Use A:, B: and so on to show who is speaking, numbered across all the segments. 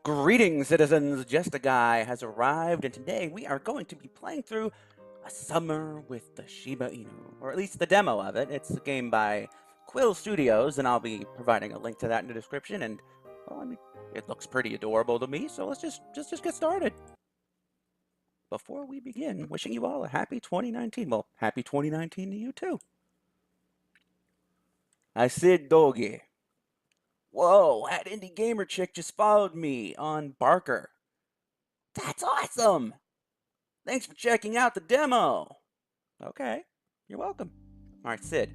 A: Greetings, citizens! Justiguy has arrived, and today we are going to be playing through A Summer with the Shiba Inu, or at least the demo of it. It's a game by Quill Studios, and I'll be providing a link to that in the description. And well, I mean, it looks pretty adorable to me, so let's just get started. Before we begin, wishing you all a happy 2019. Well, happy 2019 to you too. I said doggy. Whoa, that indie gamer chick just followed me on Barker. That's awesome! Thanks for checking out the demo! Okay, you're welcome. Alright, Sid.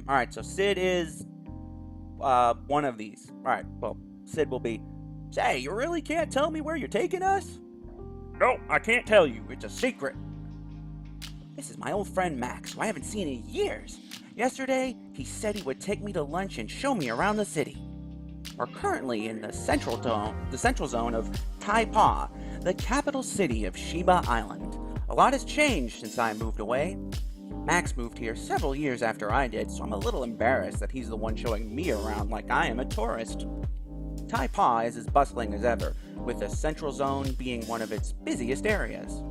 A: Alright, so Sid is one of these. Alright, well, Sid will be, say, you really can't tell me where you're taking us? No, I can't tell you. It's a secret. This is my old friend Max, who I haven't seen in years. Yesterday, he said he would take me to lunch and show me around the city. We're currently in the central zone of Taipa, the capital city of Shiba Island. A lot has changed since I moved away. Max moved here several years after I did, so I'm a little embarrassed that he's the one showing me around like I am a tourist. Taipa is as bustling as ever, with the central zone being one of its busiest areas.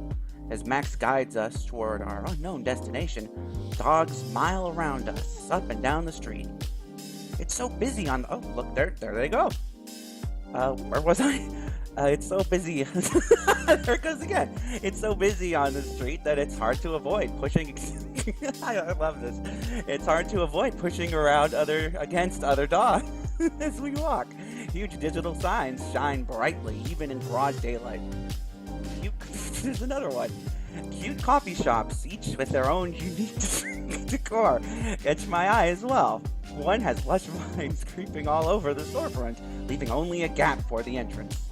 A: As Max guides us toward our unknown destination, dogs mile around us, up and down the street. It's so busy on the... Oh, look, there they go. Where was I? It's so busy... There it goes again. It's so busy on the street that it's hard to avoid pushing... I love this. It's hard to avoid pushing around against other dogs as we walk. Huge digital signs shine brightly, even in broad daylight. There's another one. Cute coffee shops, each with their own unique decor, catch my eye as well. One has lush vines creeping all over the storefront, leaving only a gap for the entrance.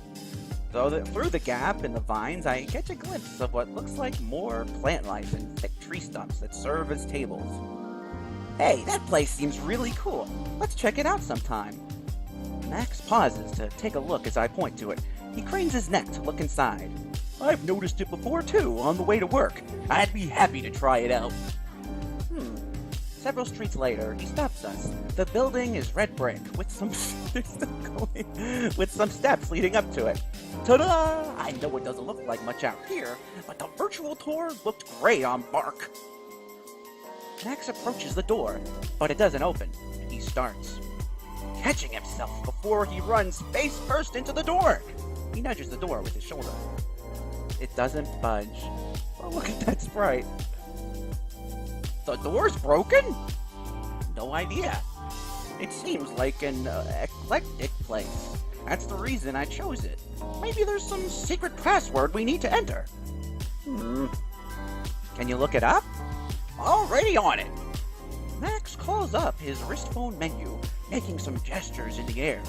A: Through the gap in the vines, I catch a glimpse of what looks like more plant life and thick tree stumps that serve as tables. Hey, that place seems really cool. Let's check it out sometime. Max pauses to take a look as I point to it. He cranes his neck to look inside. I've noticed it before too, on the way to work. I'd be happy to try it out. Several streets later, he stops us. The building is red brick, with some steps leading up to it. Ta-da! I know it doesn't look like much out here, but the virtual tour looked great on Bark. Max approaches the door, but it doesn't open. He starts, catching himself before he runs face first into the door. He nudges the door with his shoulder. It doesn't budge. Oh, look at that sprite. The door's broken? No idea. It seems like an eclectic place. That's the reason I chose it. Maybe there's some secret password we need to enter. Can you look it up? Already on it. Max calls up his wrist phone menu, making some gestures in the air.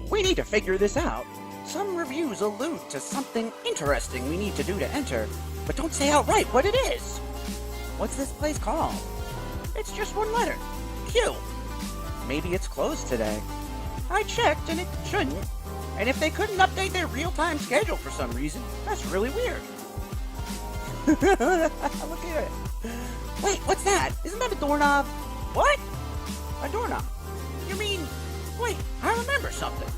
A: We need to figure this out. Some reviews allude to something interesting we need to do to enter, but don't say outright what it is. What's this place called? It's just one letter. Q. Maybe it's closed today. I checked and it shouldn't. And if they couldn't update their real-time schedule for some reason, that's really weird. Look at it. Wait, what's that? Isn't that a doorknob? What? A doorknob? You mean... Wait, I remember something.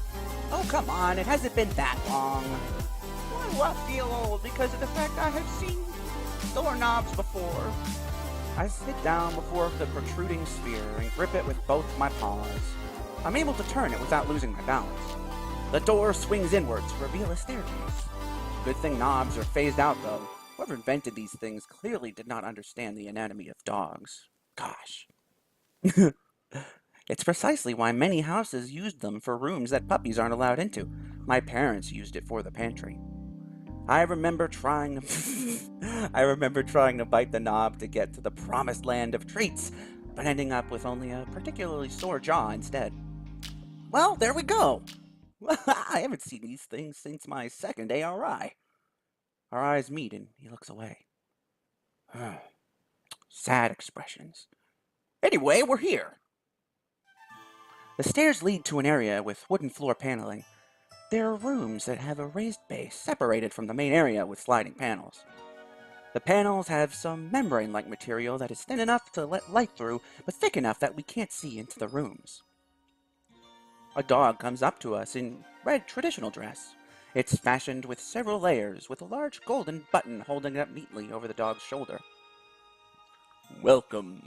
A: Oh, come on, it hasn't been that long. Why do I feel old because of the fact I have seen doorknobs before? I sit down before the protruding sphere and grip it with both my paws. I'm able to turn it without losing my balance. The door swings inwards to reveal a staircase. Good thing knobs are phased out, though. Whoever invented these things clearly did not understand the anatomy of dogs. Gosh. It's precisely why many houses used them for rooms that puppies aren't allowed into. My parents used it for the pantry. I remember trying to bite the knob to get to the promised land of treats, but ending up with only a particularly sore jaw instead. Well, there we go. I haven't seen these things since my second ARI. Our eyes meet and he looks away. Sad expressions. Anyway, we're here. The stairs lead to an area with wooden floor paneling. There are rooms that have a raised base separated from the main area with sliding panels. The panels have some membrane-like material that is thin enough to let light through, but thick enough that we can't see into the rooms. A dog comes up to us in red traditional dress. It's fashioned with several layers, with a large golden button holding it up neatly over the dog's shoulder. Welcome.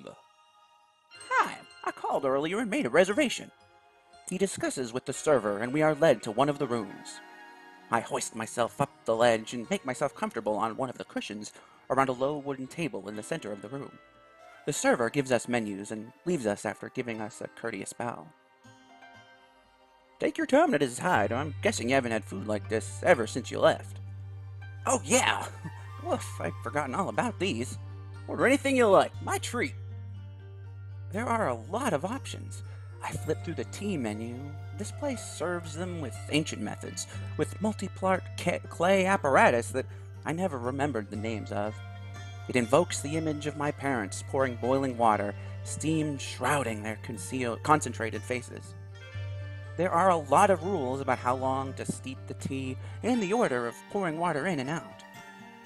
A: Hi, I called earlier and made a reservation. He discusses with the server, and we are led to one of the rooms. I hoist myself up the ledge and make myself comfortable on one of the cushions around a low wooden table in the center of the room. The server gives us menus and leaves us after giving us a courteous bow. Take your time to decide. I'm guessing you haven't had food like this ever since you left. Oh yeah! Woof, I'd forgotten all about these. Order anything you like. My treat. There are a lot of options. I flip through the tea menu. This place serves them with ancient methods, with multi-part clay apparatus that I never remembered the names of. It invokes the image of my parents pouring boiling water, steam shrouding their concentrated faces. There are a lot of rules about how long to steep the tea and the order of pouring water in and out.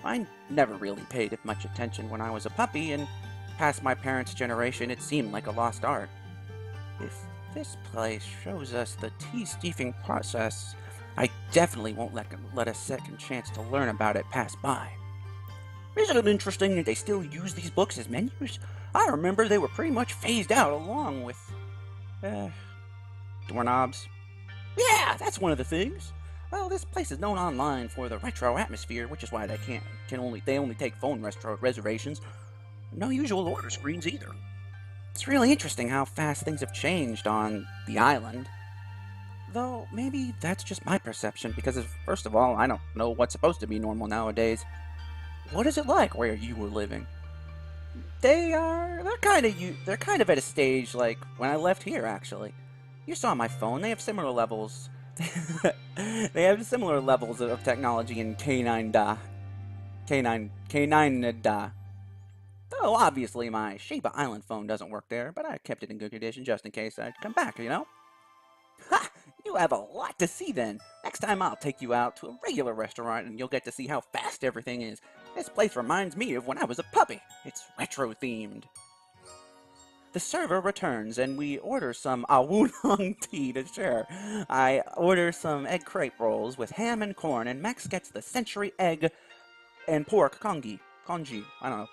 A: I never really paid much attention when I was a puppy, and past my parents' generation it seemed like a lost art. If this place shows us the tea steeping process, I definitely won't let a second chance to learn about it pass by. Isn't it interesting that they still use these books as menus? I remember they were pretty much phased out along with, doorknobs. Yeah, that's one of the things. Well, this place is known online for the retro atmosphere, which is why they only take phone reservations. No usual order screens either. It's really interesting how fast things have changed on the island. Though, maybe that's just my perception, because first of all, I don't know what's supposed to be normal nowadays. What is it like where you were living? They're kind of at a stage like when I left here, actually. You saw my phone, they have similar levels. They have similar levels of technology in K9 Da. Though, obviously, my SHIBA Island phone doesn't work there, but I kept it in good condition just in case I'd come back, you know? Ha! You have a lot to see then. Next time I'll take you out to a regular restaurant and you'll get to see how fast everything is. This place reminds me of when I was a puppy. It's retro-themed. The server returns and we order some awulong tea to share. I order some egg crepe rolls with ham and corn, and Max gets the century egg and pork congee, I don't know.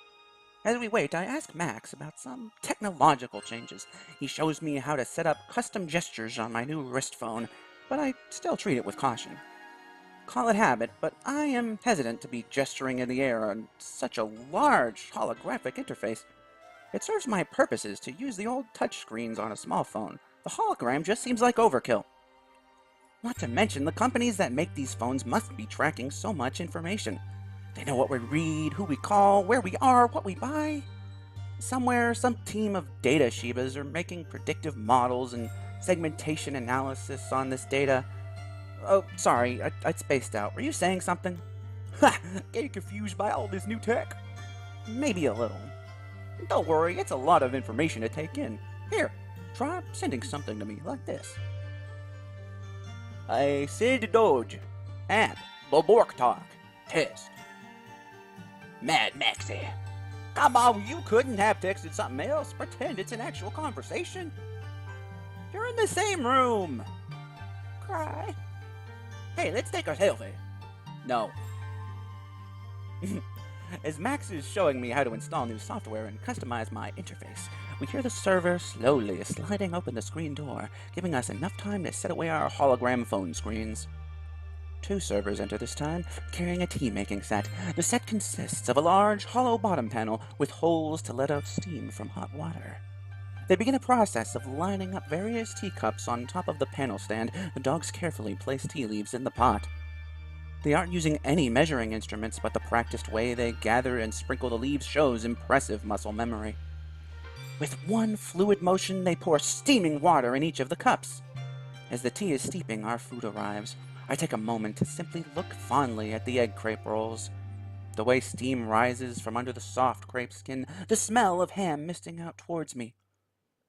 A: As we wait, I ask Max about some technological changes. He shows me how to set up custom gestures on my new wrist phone, but I still treat it with caution. Call it habit, but I am hesitant to be gesturing in the air on such a large holographic interface. It serves my purposes to use the old touchscreens on a small phone. The hologram just seems like overkill. Not to mention, the companies that make these phones must be tracking so much information. They know what we read, who we call, where we are, what we buy. Somewhere, some team of data SHIBAs are making predictive models and segmentation analysis on this data. Oh, sorry, I spaced out. Were you saying something? Ha! Getting confused by all this new tech? Maybe a little. Don't worry, it's a lot of information to take in. Here, try sending something to me like this. I said Doge. And Bobork talk. Test. Mad Maxie. Come on, you couldn't have texted something else. Pretend it's an actual conversation. You're in the same room. Cry. Hey, let's take a selfie. No. As Max is showing me how to install new software and customize my interface, we hear the server slowly sliding open the screen door, giving us enough time to set away our hologram phone screens. 2 servers enter this time, carrying a tea-making set. The set consists of a large, hollow bottom panel with holes to let out steam from hot water. They begin a process of lining up various teacups on top of the panel stand. The dogs carefully place tea leaves in the pot. They aren't using any measuring instruments, but the practiced way they gather and sprinkle the leaves shows impressive muscle memory. With one fluid motion, they pour steaming water in each of the cups. As the tea is steeping, our food arrives. I take a moment to simply look fondly at the egg crepe rolls. The way steam rises from under the soft crepe skin, the smell of ham misting out towards me.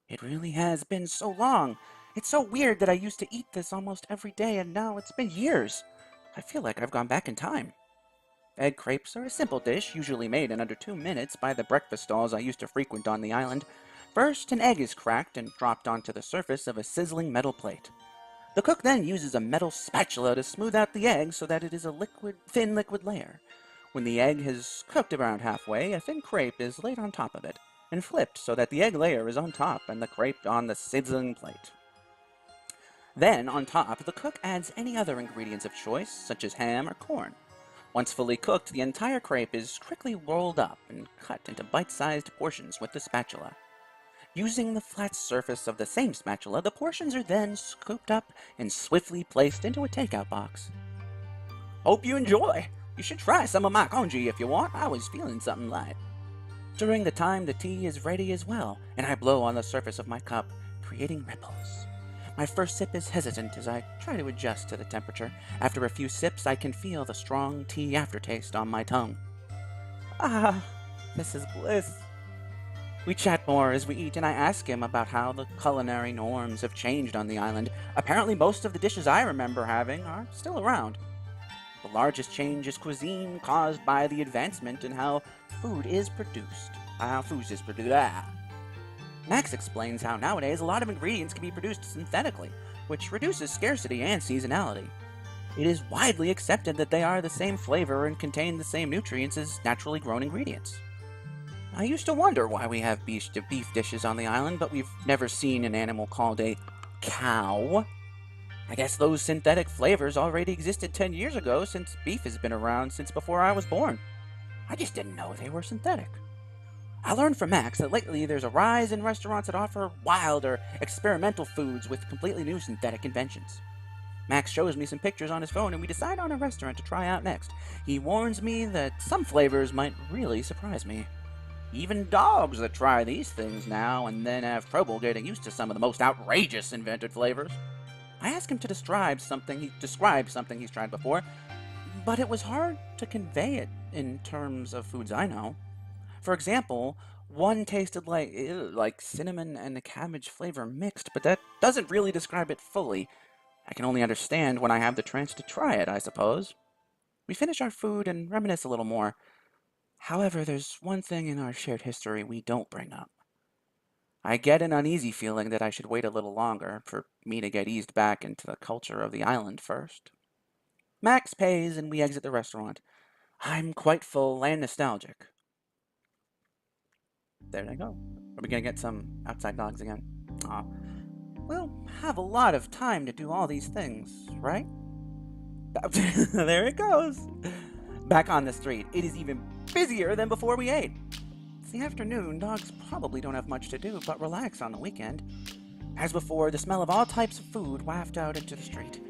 A: It really has been so long. It's so weird that I used to eat this almost every day, and now it's been years. I feel like I've gone back in time. Egg crepes are a simple dish, usually made in under 2 minutes by the breakfast stalls I used to frequent on the island. First, an egg is cracked and dropped onto the surface of a sizzling metal plate. The cook then uses a metal spatula to smooth out the egg so that it is a thin liquid layer. When the egg has cooked around halfway, a thin crepe is laid on top of it, and flipped so that the egg layer is on top and the crepe on the sizzling plate. Then, on top, the cook adds any other ingredients of choice, such as ham or corn. Once fully cooked, the entire crepe is quickly rolled up and cut into bite-sized portions with the spatula. Using the flat surface of the same spatula, the portions are then scooped up and swiftly placed into a takeout box. Hope you enjoy! You should try some of my congee if you want. I was feeling something light. During the time, the tea is ready as well, and I blow on the surface of my cup, creating ripples. My first sip is hesitant as I try to adjust to the temperature. After a few sips, I can feel the strong tea aftertaste on my tongue. Ah, this is bliss. We chat more as we eat, and I ask him about how the culinary norms have changed on the island. Apparently, most of the dishes I remember having are still around. The largest change is cuisine caused by the advancement in how food is produced. Max explains how nowadays a lot of ingredients can be produced synthetically, which reduces scarcity and seasonality. It is widely accepted that they are the same flavor and contain the same nutrients as naturally grown ingredients. I used to wonder why we have beef dishes on the island, but we've never seen an animal called a cow. I guess those synthetic flavors already existed 10 years ago, since beef has been around since before I was born. I just didn't know they were synthetic. I learned from Max that lately there's a rise in restaurants that offer wild or experimental foods with completely new synthetic inventions. Max shows me some pictures on his phone and we decide on a restaurant to try out next. He warns me that some flavors might really surprise me. Even dogs that try these things now and then have trouble getting used to some of the most outrageous invented flavors. I asked him to describe something he's tried before, but it was hard to convey it in terms of foods I know. For example, one tasted like cinnamon and a cabbage flavor mixed, but that doesn't really describe it fully. I can only understand when I have the chance to try it, I suppose. We finish our food and reminisce a little more. However, there's one thing in our shared history we don't bring up. I get an uneasy feeling that I should wait a little longer for me to get eased back into the culture of the island first. Max pays and we exit the restaurant. I'm quite full and nostalgic. There they go. Are we gonna get some outside dogs again? Aw. We'll have a lot of time to do all these things, right? There it goes. Back on the street, it is even busier than before we ate. It's the afternoon, dogs probably don't have much to do but relax on the weekend. As before, the smell of all types of food wafted out into the street,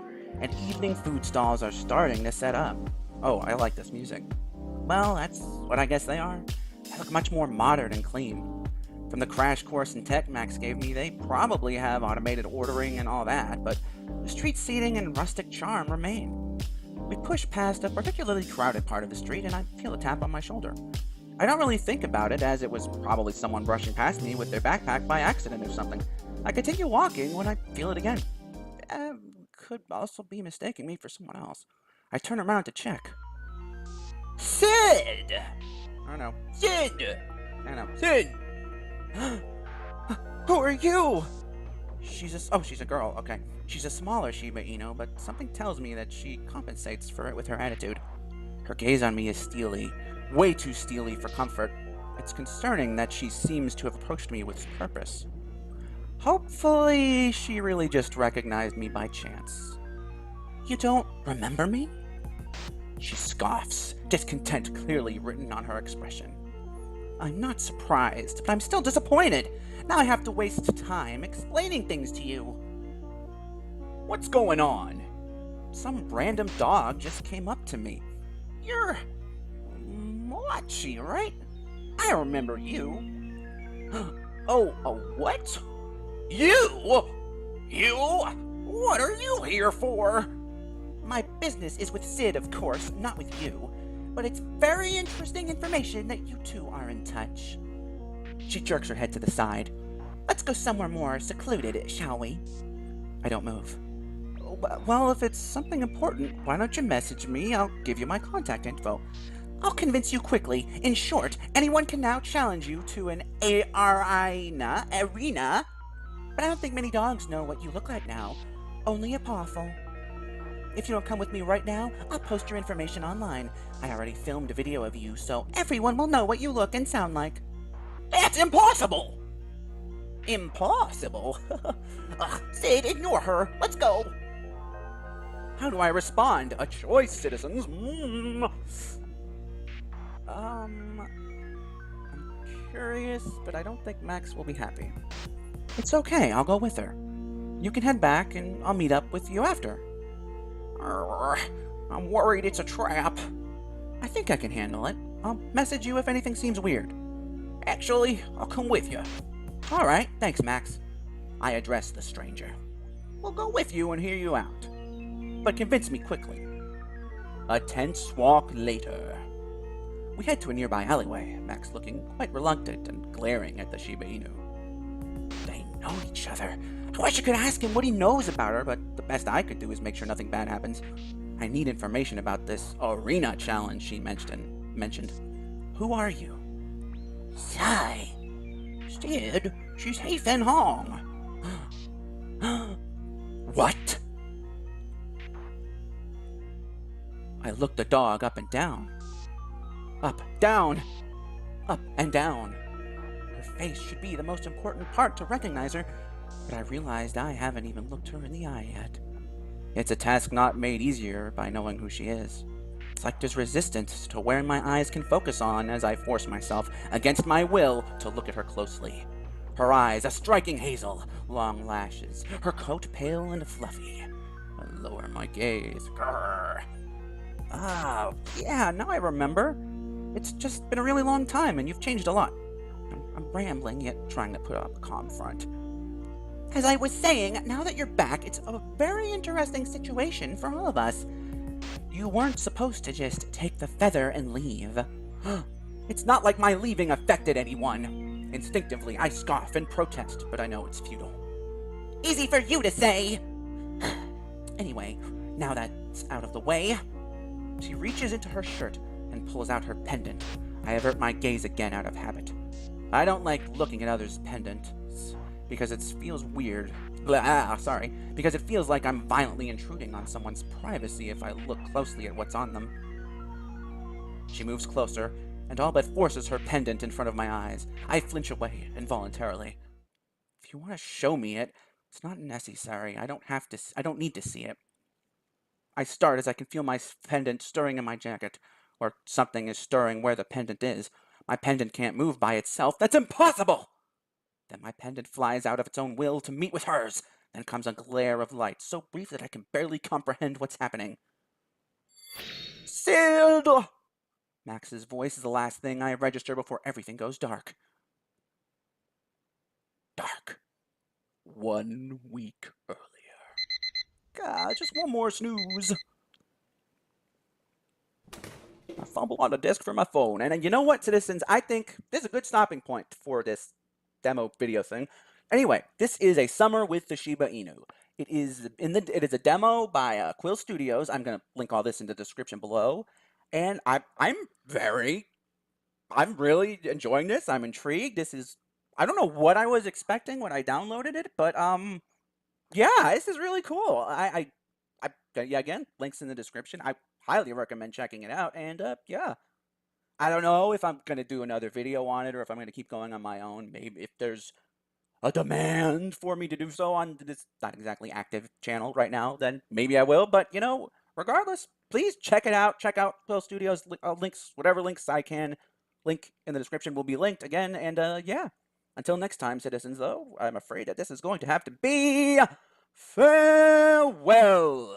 A: and evening food stalls are starting to set up. Oh, I like this music. Well, that's what I guess they are. They look much more modern and clean. From the crash course in tech Max gave me, they probably have automated ordering and all that, but the street seating and rustic charm remain. We push past a particularly crowded part of the street and I feel a tap on my shoulder. I don't really think about it, as it was probably someone brushing past me with their backpack by accident or something. I continue walking when I feel it again. Could also be mistaking me for someone else. I turn around to check. Sid! I know. Sid! I know. Sid! Who are you? She's a girl, okay. She's a smaller Shiba Inu, but something tells me that she compensates for it with her attitude. Her gaze on me is steely, way too steely for comfort. It's concerning that she seems to have approached me with purpose. Hopefully, she really just recognized me by chance. You don't remember me? She scoffs, discontent clearly written on her expression. I'm not surprised, but I'm still disappointed. Now I have to waste time explaining things to you. What's going on? Some random dog just came up to me. You're Mochi, right? I remember you. Oh, what? You? You? What are you here for? My business is with Sid, of course, not with you. But it's very interesting information that you two are in touch. She jerks her head to the side. Let's go somewhere more secluded, shall we? I don't move. Well, if it's something important, why don't you message me? I'll give you my contact info. I'll convince you quickly. In short, anyone can now challenge you to an arena, but I don't think many dogs know what you look like now. Only a powerful. If you don't come with me right now, I'll post your information online. I already filmed a video of you, so everyone will know what you look and sound like. That's impossible! Impossible? Sid, ignore her. Let's go. How do I respond? A choice, citizens. I'm curious, but I don't think Max will be happy. It's okay, I'll go with her. You can head back, and I'll meet up with you after. I'm worried it's a trap. I think I can handle it. I'll message you if anything seems weird. Actually, I'll come with you. Alright, thanks, Max. I address the stranger. We'll go with you and hear you out. But convince me quickly. A tense walk later. We head to a nearby alleyway, Max looking quite reluctant and glaring at the Shiba Inu. They know each other. I wish I could ask him what he knows about her, but the best I could do is make sure nothing bad happens. I need information about this arena challenge she mentioned. Who are you? Sigh. Sid, she's Hei Fen Hong. What? I looked the dog up and down. Up, down, up and down. Her face should be the most important part to recognize her, but I realized I haven't even looked her in the eye yet. It's a task not made easier by knowing who she is. It's like there's resistance to where my eyes can focus on as I force myself, against my will, to look at her closely. Her eyes, a striking hazel, long lashes, her coat pale and fluffy. I lower my gaze. Grrr. Ah, yeah, now I remember. It's just been a really long time, and you've changed a lot. I'm rambling, yet trying to put up a calm front. As I was saying, now that you're back, it's a very interesting situation for all of us. You weren't supposed to just take the feather and leave. It's not like my leaving affected anyone. Instinctively, I scoff and protest, but I know it's futile. Easy for you to say! Anyway, now that's out of the way, she reaches into her shirt and pulls out her pendant. I avert my gaze again out of habit. I don't like looking at others' pendants, because it feels weird. Because it feels like I'm violently intruding on someone's privacy if I look closely at what's on them. She moves closer, and all but forces her pendant in front of my eyes. I flinch away involuntarily. If you want to show me it, it's not necessary. I don't need to see it. I start as I can feel my pendant stirring in my jacket, or something is stirring where the pendant is. My pendant can't move by itself. That's impossible! Then my pendant flies out of its own will to meet with hers. Then comes a glare of light, so brief that I can barely comprehend what's happening. Sid! Max's voice is the last thing I register before everything goes dark. Dark. 1 week earlier. God, just one more snooze. I fumble on the desk for my phone. And you know what, citizens? I think this is a good stopping point for this demo video thing. Anyway, this is a summer with the Shiba Inu. It is a demo by Quill Studios. I'm going to link all this in the description below. And I'm really enjoying this. I'm intrigued. I don't know what I was expecting when I downloaded it, but yeah, this is really cool. Yeah, again, links in the description. I highly recommend checking it out. And yeah, I don't know if I'm gonna do another video on it or if I'm gonna keep going on my own. Maybe if there's a demand for me to do so on this not exactly active channel right now, then maybe I will. But you know, regardless, please check it out. Check out Quill Studios links, whatever links I can link in the description will be linked again. And yeah, until next time, citizens. Though I'm afraid that this is going to have to be farewell.